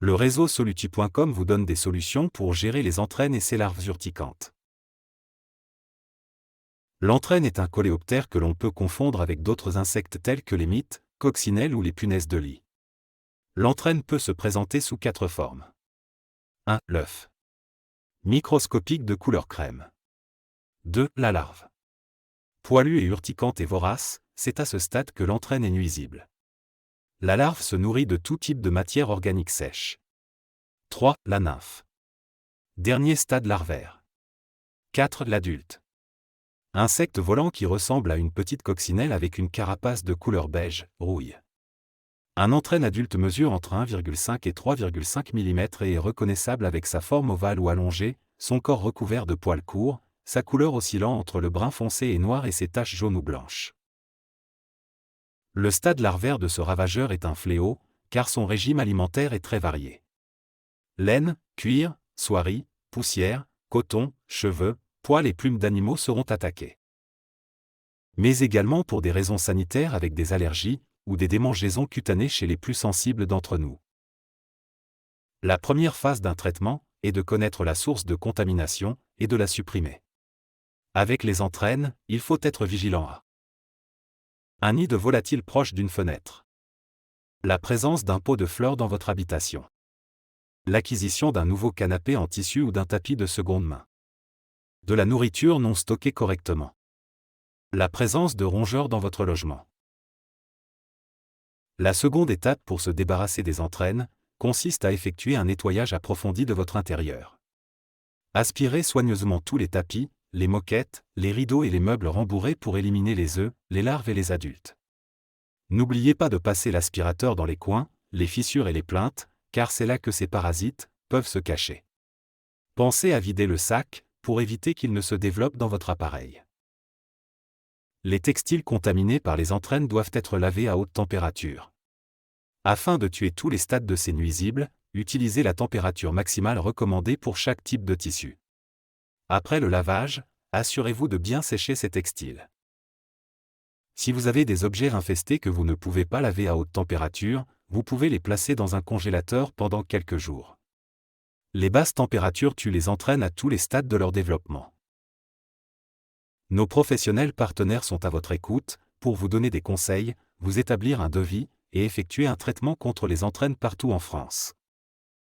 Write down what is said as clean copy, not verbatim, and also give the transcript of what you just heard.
Le réseau Soluti.com vous donne des solutions pour gérer les entraînes et ses larves urticantes. L'entraîne est un coléoptère que l'on peut confondre avec d'autres insectes tels que les mites, coccinelles ou les punaises de lit. L'entraîne peut se présenter sous 4 formes. 1. L'œuf. Microscopique de couleur crème. 2. La larve. Poilue et urticante et vorace, c'est à ce stade que l'entraîne est nuisible. La larve se nourrit de tout type de matière organique sèche. 3. La nymphe. Dernier stade larvaire. 4. L'adulte. Insecte volant qui ressemble à une petite coccinelle avec une carapace de couleur beige, rouille. Un entraîne adulte mesure entre 1,5 et 3,5 mm et est reconnaissable avec sa forme ovale ou allongée, son corps recouvert de poils courts, sa couleur oscillant entre le brun foncé et noir et ses taches jaunes ou blanches. Le stade larvaire de ce ravageur est un fléau, car son régime alimentaire est très varié. Laine, cuir, soierie, poussière, coton, cheveux, poils et plumes d'animaux seront attaqués. Mais également pour des raisons sanitaires avec des allergies, ou des démangeaisons cutanées chez les plus sensibles d'entre nous. La première phase d'un traitement est de connaître la source de contamination et de la supprimer. Avec les entraînes, il faut être vigilant à un nid de volatiles proche d'une fenêtre. La présence d'un pot de fleurs dans votre habitation. L'acquisition d'un nouveau canapé en tissu ou d'un tapis de seconde main. De la nourriture non stockée correctement. La présence de rongeurs dans votre logement. La seconde étape pour se débarrasser des entraînes consiste à effectuer un nettoyage approfondi de votre intérieur. Aspirez soigneusement tous les tapis, les moquettes, les rideaux et les meubles rembourrés pour éliminer les œufs, les larves et les adultes. N'oubliez pas de passer l'aspirateur dans les coins, les fissures et les plinthes, car c'est là que ces parasites peuvent se cacher. Pensez à vider le sac, pour éviter qu'il ne se développe dans votre appareil. Les textiles contaminés par les entraînes doivent être lavés à haute température. Afin de tuer tous les stades de ces nuisibles, utilisez la température maximale recommandée pour chaque type de tissu. Après le lavage, assurez-vous de bien sécher ces textiles. Si vous avez des objets infestés que vous ne pouvez pas laver à haute température, vous pouvez les placer dans un congélateur pendant quelques jours. Les basses températures tuent les entraînes à tous les stades de leur développement. Nos professionnels partenaires sont à votre écoute, pour vous donner des conseils, vous établir un devis, et effectuer un traitement contre les entraînes partout en France.